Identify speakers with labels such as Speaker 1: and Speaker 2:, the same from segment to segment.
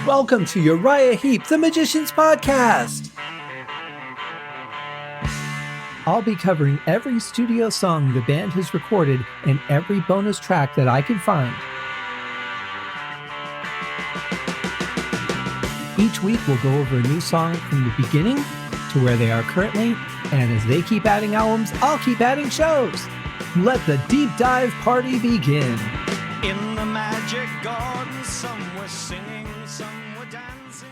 Speaker 1: Welcome to Uriah Heep, the Magician's Podcast. I'll be covering every studio song the band has recorded and every bonus track that I can find. Each week we'll go over a new song from the beginning to where they are currently, and as they keep adding albums, I'll keep adding shows. Let the deep dive party begin.
Speaker 2: In the magic garden, some were singing, some were dancing.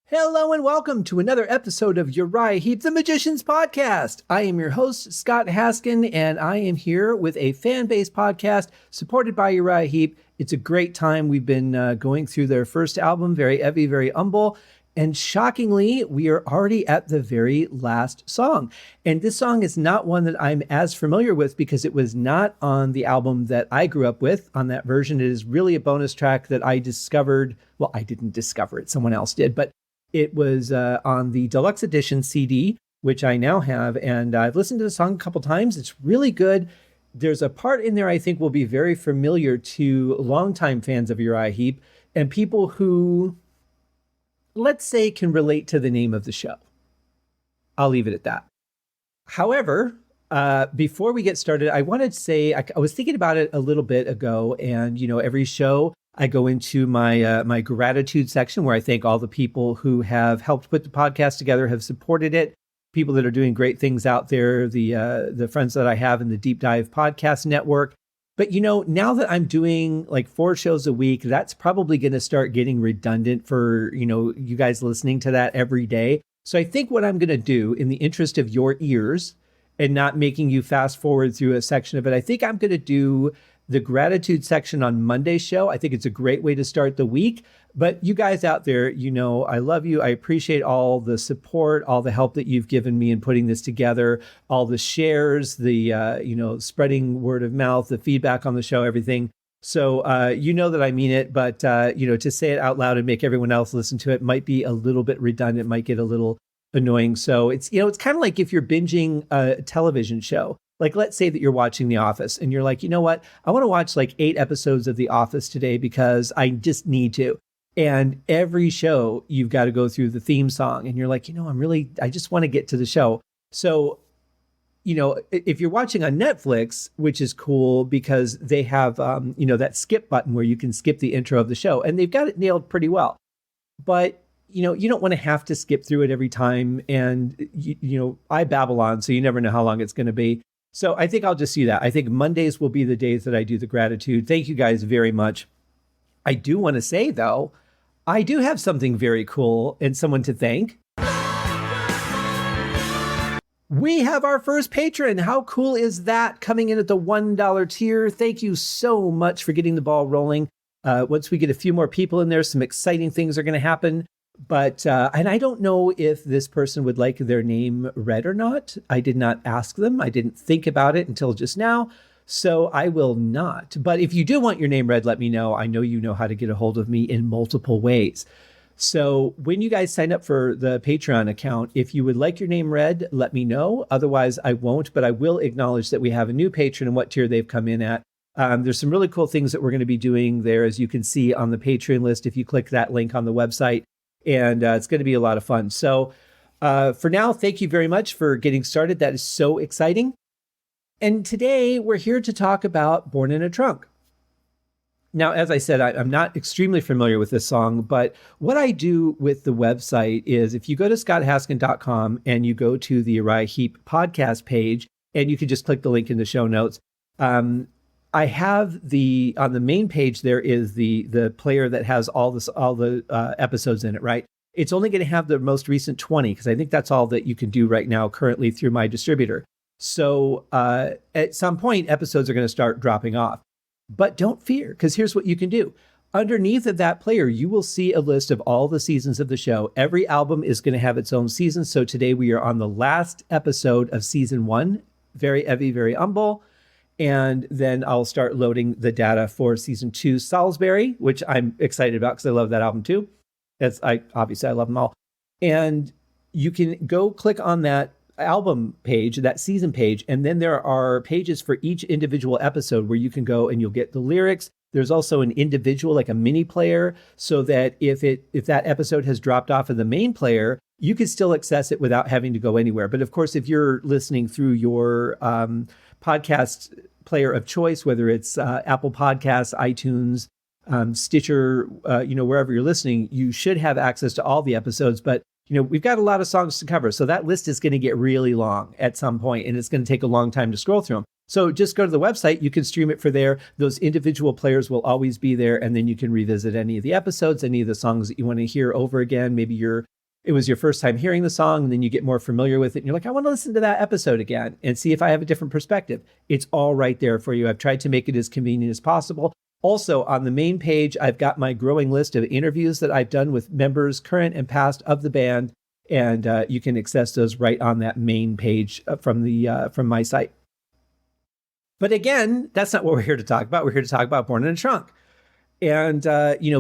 Speaker 1: Hello and welcome to another episode of Uriah Heep, the Magician's Podcast. I am your host, Scott Haskin, and I am here with a fan-based podcast supported by Uriah Heep. It's a great time. We've been going through their first album, Very Heavy, Very Humble. And shockingly, we are already at the very last song. And this song is not one that I'm as familiar with because it was not on the album that I grew up with on that version. It is really a bonus track that I discovered. Well, I didn't discover it. Someone else did. But it was on the Deluxe Edition CD, which I now have. And I've listened to the song a couple times. It's really good. There's a part in there I think will be very familiar to longtime fans of Uriah Heep and people who, let's say, can relate to the name of the show. I'll leave it at that. However, before we get started, I wanted to say, I was thinking about it a little bit ago, and every show I go into my my gratitude section where I thank all the people who have helped put the podcast together, have supported it, people that are doing great things out there, the friends that I have in the Deep Dive Podcast Network. But, now that I'm doing like 4 shows a week, that's probably going to start getting redundant for, you guys listening to that every day. So I think what I'm going to do in the interest of your ears and not making you fast forward through a section of it, I think I'm going to do the gratitude section on Monday's show. I think it's a great way to start the week. But you guys out there, I love you. I appreciate all the support, all the help that you've given me in putting this together, all the shares, the, spreading word of mouth, the feedback on the show, everything. So, that I mean it, but, to say it out loud and make everyone else listen to it might be a little bit redundant, might get a little annoying. So it's kind of like if you're binging a television show. Like, let's say that you're watching The Office and you're like, you know what? I want to watch like 8 episodes of The Office today because I just need to. And every show you've got to go through the theme song and you're like, I just want to get to the show. So, if you're watching on Netflix, which is cool because they have, that skip button where you can skip the intro of the show and they've got it nailed pretty well. But you don't want to have to skip through it every time. And, I babble on, so you never know how long it's going to be. So I think I'll just do that. I think Mondays will be the days that I do the gratitude. Thank you guys very much. I do want to say, though, I do have something very cool and someone to thank. We have our first patron. How cool is that? Coming in at the $1 tier. Thank you so much for getting the ball rolling. Once we get a few more people in there, some exciting things are going to happen. But, and I don't know if this person would like their name read or not. I did not ask them. I didn't think about it until just now. So I will not. But if you do want your name read, let me know. I know you know how to get a hold of me in multiple ways. So when you guys sign up for the Patreon account, if you would like your name read, let me know. Otherwise, I won't. But I will acknowledge that we have a new patron and what tier they've come in at. There's some really cool things that we're going to be doing there, as you can see on the Patreon list if you click that link on the website. And it's going to be a lot of fun. So for now, thank you very much for getting started. That is so exciting. And today we're here to talk about Born in a Trunk. Now, as I said, I'm not extremely familiar with this song, but what I do with the website is if you go to scotthaskin.com and you go to the Uriah Heep podcast page, and you can just click the link in the show notes. I have on the main page, there is the player that has all the episodes in it, right? It's only going to have the most recent 20 because I think that's all that you can do right now currently through my distributor. So at some point, episodes are going to start dropping off. But don't fear, because here's what you can do. Underneath of that player, you will see a list of all the seasons of the show. Every album is going to have its own season. So today we are on the last episode of season 1, Very Heavy, Very Humble. And then I'll start loading the data for season 2, Salisbury, which I'm excited about because I love that album too. Obviously I love them all. And you can go click on that album page, that season page, and then there are pages for each individual episode where you can go and you'll get the lyrics. There's also an individual, like a mini player, so that if that episode has dropped off of the main player, you can still access it without having to go anywhere. But of course, if you're listening through your podcast player of choice, whether it's Apple Podcasts, iTunes, Stitcher, wherever you're listening, you should have access to all the episodes. But we've got a lot of songs to cover, so that list is going to get really long at some point, and it's going to take a long time to scroll through them. So just go to the website. You can stream it for there. Those individual players will always be there, and then you can revisit any of the episodes, any of the songs that you want to hear over again. Maybe it was your first time hearing the song, and then you get more familiar with it, and you're like, I want to listen to that episode again and see if I have a different perspective. It's all right there for you. I've tried to make it as convenient as possible. Also, on the main page, I've got my growing list of interviews that I've done with members, current and past, of the band, and you can access those right on that main page from my site. But again, that's not what we're here to talk about. We're here to talk about Born in a Trunk. And,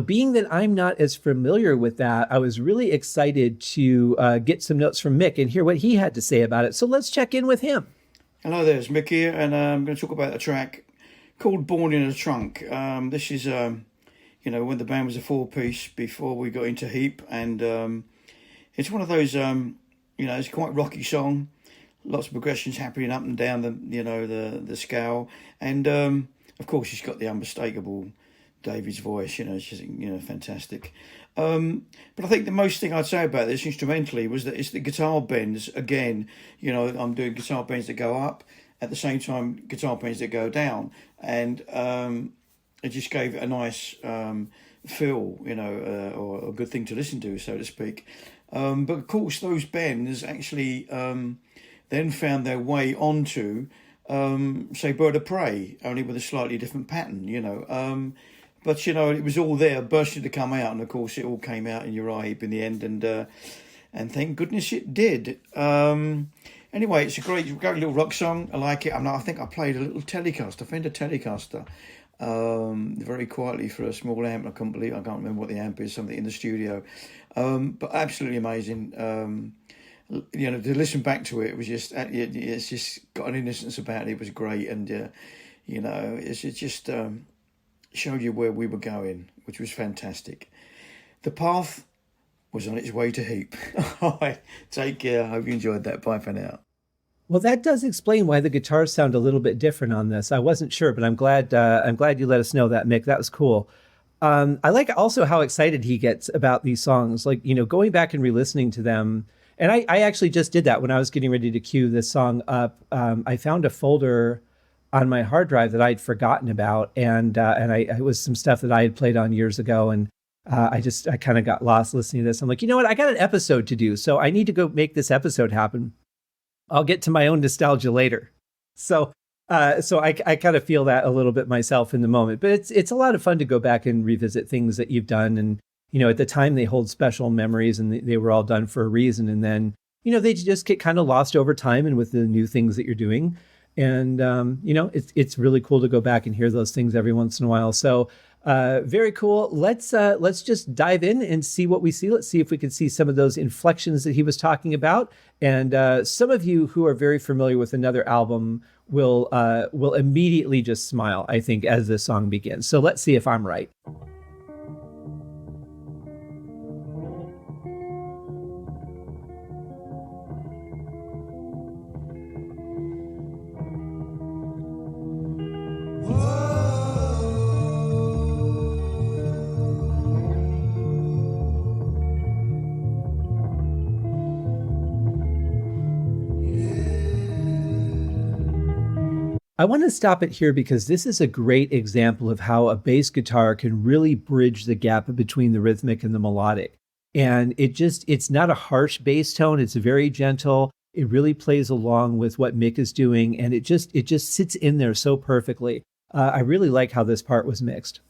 Speaker 1: being that I'm not as familiar with that, I was really excited to get some notes from Mick and hear what he had to say about it. So let's check in with him.
Speaker 3: Hello there, it's Mick here, and I'm going to talk about a track called Born in a Trunk. This is, when the band was a four-piece before we got into Heep, and it's one of those, it's quite a rocky song, lots of progressions happening up and down the scale, and of course she's got the unmistakable David's voice, it's just, fantastic. But I think the most thing I'd say about this instrumentally was that it's the guitar bends again. I'm doing guitar bends that go up, at the same time guitar bends that go down, and it just gave it a nice feel, or a good thing to listen to, so to speak. But of course those bends actually then found their way onto say Bird of Prey, only with a slightly different pattern, but it was all there, bursting to come out, and of course it all came out in Uriah Heep in the end, and thank goodness it did. Anyway, it's a great little rock song. I like it. I think I played a little Telecaster, Fender Telecaster, very quietly for a small amp. I can't remember what the amp is, something in the studio. But absolutely amazing. To listen back to it, it was just, it's just got an innocence about it. It was great. And, it just showed you where we were going, which was fantastic. The path was on its way to Heep. All right, take care. I hope you enjoyed that. Bye for now.
Speaker 1: Well, that does explain why the guitars sound a little bit different on this. I wasn't sure, but I'm glad you let us know that, Mick. That was cool. I like also how excited he gets about these songs, like, going back and re-listening to them. And I actually just did that when I was getting ready to cue this song up. I found a folder on my hard drive that I'd forgotten about, and it was some stuff that I had played on years ago, and I kind of got lost listening to this. I'm like, you know what? I got an episode to do, so I need to go make this episode happen. I'll get to my own nostalgia later. So I kind of feel that a little bit myself in the moment, but it's a lot of fun to go back and revisit things that you've done. And, at the time they hold special memories, and they were all done for a reason. And then, they just get kind of lost over time and with the new things that you're doing. And, it's really cool to go back and hear those things every once in a while. So very cool. Let's just dive in and see what we see. Let's see if we can see some of those inflections that he was talking about. And some of you who are very familiar with another album will immediately just smile, I think, as this song begins. So let's see if I'm right. I want to stop it here because this is a great example of how a bass guitar can really bridge the gap between the rhythmic and the melodic. And it's not a harsh bass tone. It's very gentle. It really plays along with what Mick is doing. And it just sits in there so perfectly. I really like how this part was mixed.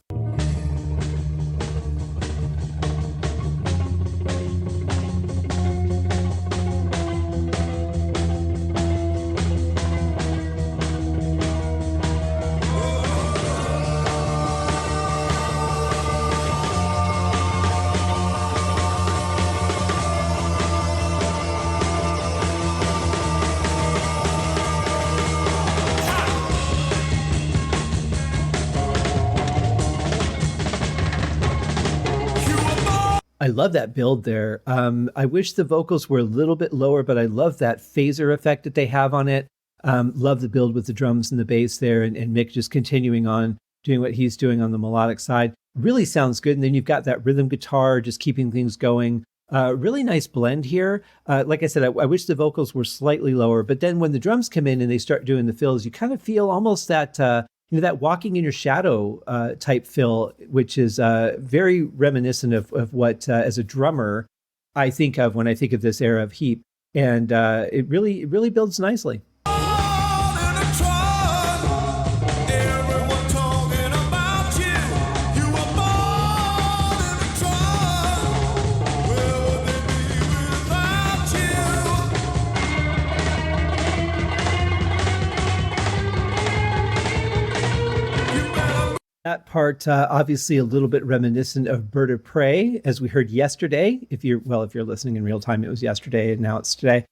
Speaker 1: I love that build there. I wish the vocals were a little bit lower, but I love that phaser effect that they have on it. Love the build with the drums and the bass there, and Mick just continuing on doing what he's doing on the melodic side. Really sounds good. And then you've got that rhythm guitar just keeping things going. Really nice blend here. Like I said, I wish the vocals were slightly lower, but then when the drums come in and they start doing the fills, you kind of feel almost that, that walking in your shadow type fill, which is very reminiscent of what, as a drummer, I think of when I think of this era of Heep. And it really builds nicely. That part, obviously a little bit reminiscent of Bird of Prey, as we heard yesterday. If you're listening in real time, it was yesterday and now it's today.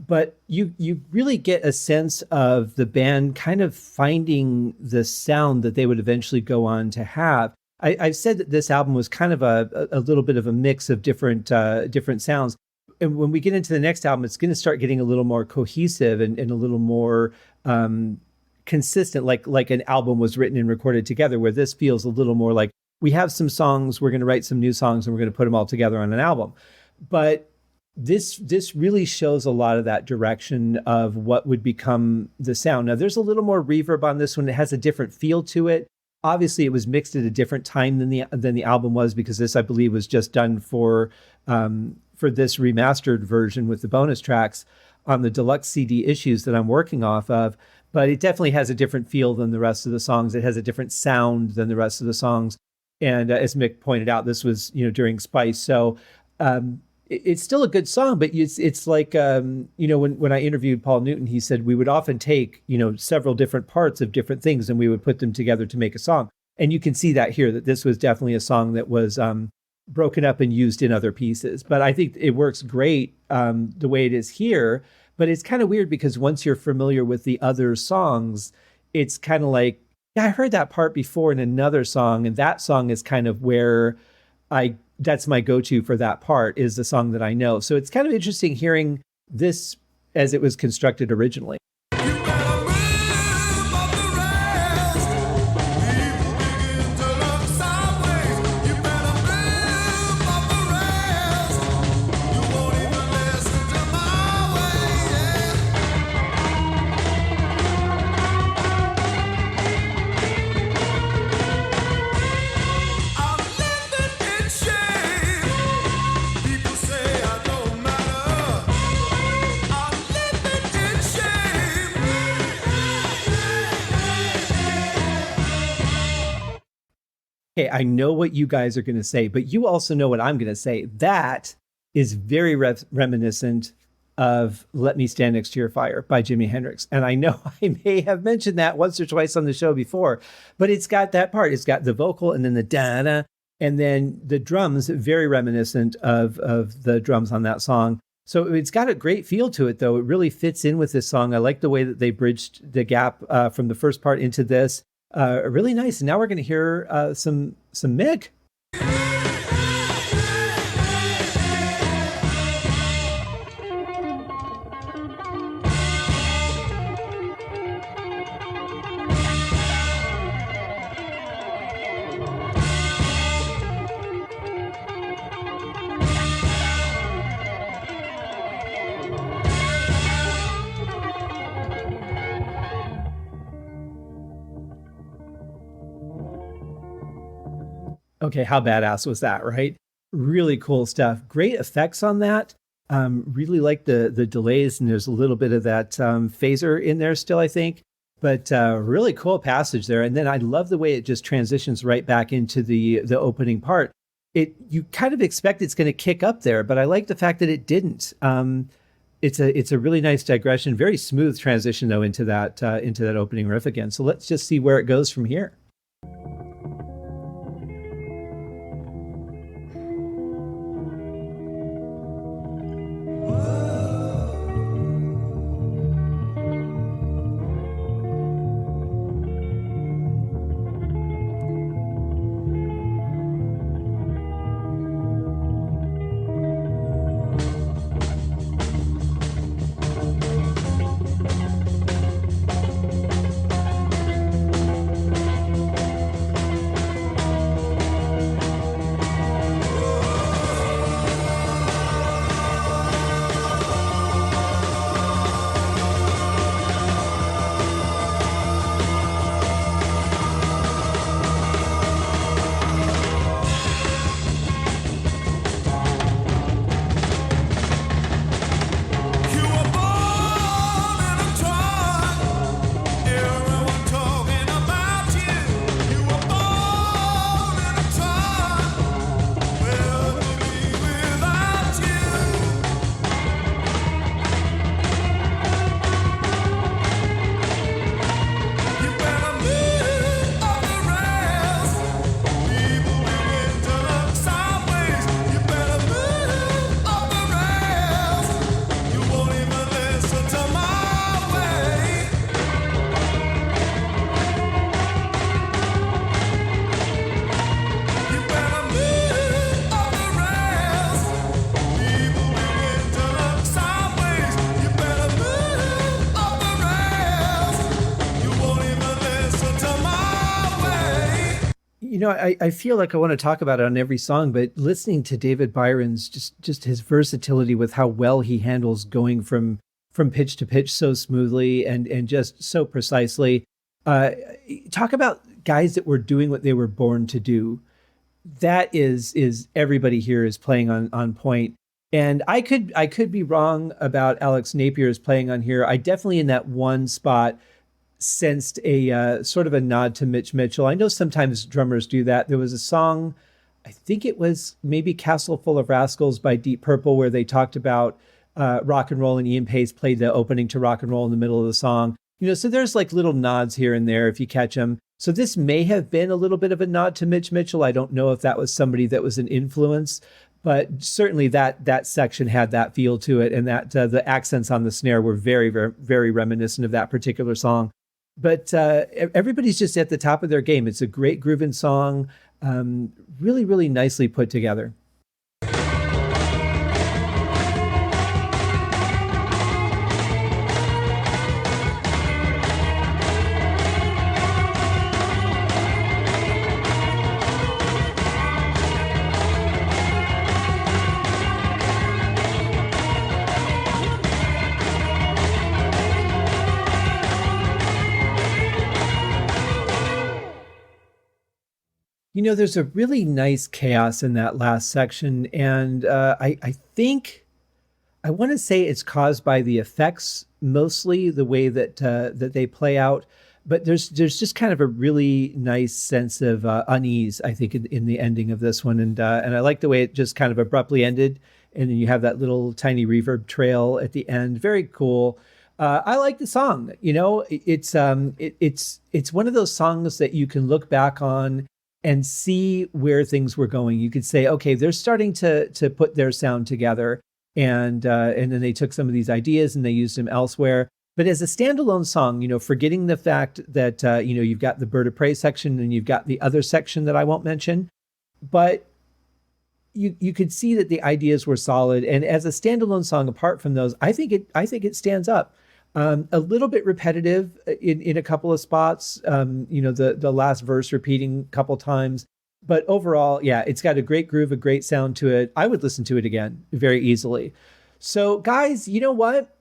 Speaker 1: But you really get a sense of the band kind of finding the sound that they would eventually go on to have. I've said that this album was kind of a little bit of a mix of different sounds. And when we get into the next album, it's going to start getting a little more cohesive and a little more consistent, like an album was written and recorded together, where this feels a little more like we have some songs, we're going to write some new songs, and we're going to put them all together on an album. But this really shows a lot of that direction of what would become the sound. Now, there's a little more reverb on this one. It has a different feel to it. Obviously, it was mixed at a different time than the album was, because this, I believe, was just done for this remastered version with the bonus tracks on the deluxe CD issues that I'm working off of. But it definitely has a different feel than the rest of the songs. It has a different sound than the rest of the songs. And as Mick pointed out, this was, during Spice. So it's still a good song, but it's like, when I interviewed Paul Newton, he said we would often take, several different parts of different things and we would put them together to make a song. And you can see that here, that this was definitely a song that was broken up and used in other pieces. But I think it works great the way it is here. But it's kind of weird because once you're familiar with the other songs, it's kind of like, yeah, I heard that part before in another song. And that song is kind of where that's my go-to for that part, is the song that I know. So it's kind of interesting hearing this as it was constructed originally. Okay, I know what you guys are going to say, but you also know what I'm going to say. That is very reminiscent of Let Me Stand Next to Your Fire by Jimi Hendrix. And I know I may have mentioned that once or twice on the show before, but it's got that part. It's got the vocal and then the da-da, and then the drums, very reminiscent of the drums on that song. So it's got a great feel to it, though. It really fits in with this song. I like the way that they bridged the gap from the first part into this. Really nice. And now we're going to hear some Mick. Okay, how badass was that, right? Really cool stuff. Great effects on that. Really like the delays, and there's a little bit of that phaser in there still, I think. But really cool passage there. And then I love the way it just transitions right back into the opening part. You kind of expect it's going to kick up there, but I like the fact that it didn't. It's a really nice digression, very smooth transition though into that opening riff again. So let's just see where it goes from here. I feel like I want to talk about it on every song, but listening to David Byron's just his versatility with how well he handles going from pitch to pitch so smoothly and just so precisely. Talk about guys that were doing what they were born to do. That is everybody here is playing on point. And I could be wrong about Alex Napier's playing on here. I definitely in that one spot sensed a sort of a nod to Mitch Mitchell. I know sometimes drummers do that. There was a song, I think it was maybe Castle Full of Rascals by Deep Purple, where they talked about rock and roll, and Ian Pace played the opening to rock and roll in the middle of the song. So there's like little nods here and there if you catch them. So this may have been a little bit of a nod to Mitch Mitchell. I don't know if that was somebody that was an influence, but certainly that section had that feel to it, and that the accents on the snare were very, very, very reminiscent of that particular song. But everybody's just at the top of their game. It's a great grooving song, really, really nicely put together. There's a really nice chaos in that last section, and I think I want to say it's caused by the effects, mostly the way that they play out. But there's just kind of a really nice sense of unease, I think, in the ending of this one, and I like the way it just kind of abruptly ended, and then you have that little tiny reverb trail at the end. Very cool. I like the song. It's one of those songs that you can look back on and see where things were going. You could say, okay, they're starting to put their sound together, and then they took some of these ideas and they used them elsewhere. But as a standalone song, forgetting the fact that you've got the Bird of Prey section and you've got the other section that I won't mention, but you could see that the ideas were solid. And as a standalone song, apart from those, I think it stands up. A little bit repetitive in a couple of spots, the last verse repeating a couple times. But overall, yeah, it's got a great groove, a great sound to it. I would listen to it again very easily. So guys, you know what?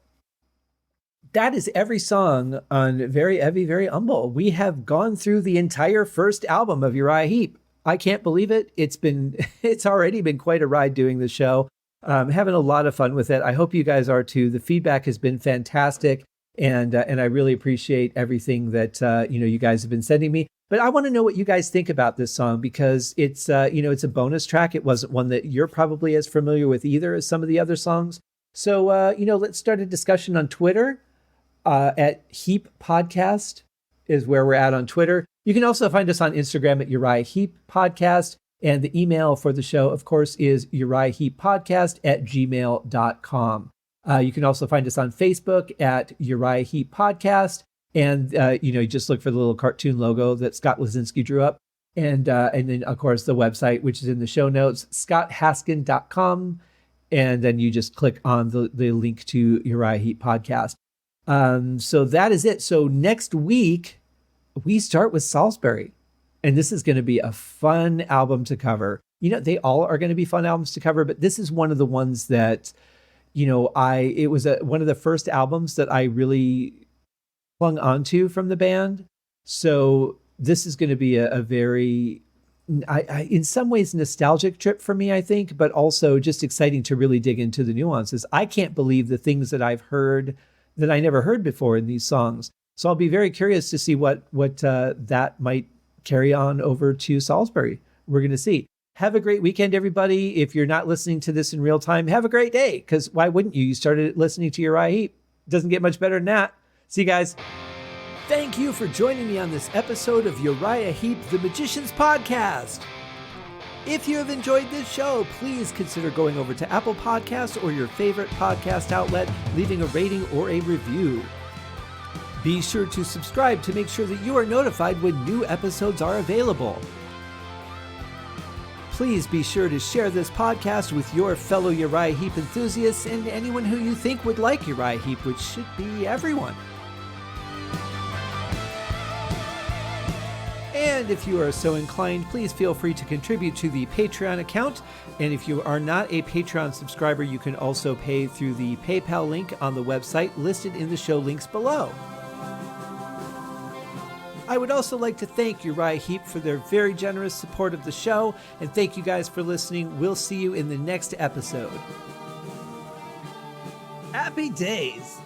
Speaker 1: That is every song on Very Heavy, Very Humble. We have gone through the entire first album of Uriah Heep. I can't believe it. It's already been quite a ride doing the show. Having a lot of fun with it. I hope you guys are too. The feedback has been fantastic, and I really appreciate everything that you guys have been sending me. But I want to know what you guys think about this song, because it's it's a bonus track. It wasn't one that you're probably as familiar with either as some of the other songs. So let's start a discussion on Twitter. At Heep Podcast is where we're at on Twitter. You can also find us on Instagram at UriahHeepPodcast. And the email for the show, of course, is UriahHeepPodcast@gmail.com. You can also find us on Facebook at Uriah Heep Podcast. And, you just look for the little cartoon logo that Scott Lazinski drew up. And then, of course, the website, which is in the show notes, scotthaskin.com. And then you just click on the link to Uriah Heep Podcast. So that is it. So next week, we start with Salisbury. And this is going to be a fun album to cover. They all are going to be fun albums to cover, but this is one of the ones that, it was one of the first albums that I really clung onto from the band. So this is going to be a very, in some ways, nostalgic trip for me, I think, but also just exciting to really dig into the nuances. I can't believe the things that I've heard that I never heard before in these songs. So I'll be very curious to see what that might carry on over to Salisbury. We're going to see. Have a great weekend, everybody. If you're not listening to this in real time, have a great day, because why wouldn't you? You started listening to Uriah Heep. Doesn't get much better than that. See you guys. Thank you for joining me on this episode of Uriah Heep, the Magician's Podcast. If you have enjoyed this show, please consider going over to Apple Podcasts or your favorite podcast outlet, leaving a rating or a review. Be sure to subscribe to make sure that you are notified when new episodes are available. Please be sure to share this podcast with your fellow Uriah Heep enthusiasts and anyone who you think would like Uriah Heep, which should be everyone. And if you are so inclined, please feel free to contribute to the Patreon account. And if you are not a Patreon subscriber, you can also pay through the PayPal link on the website listed in the show links below. I would also like to thank Uriah Heep for their very generous support of the show, and thank you guys for listening. We'll see you in the next episode. Happy days!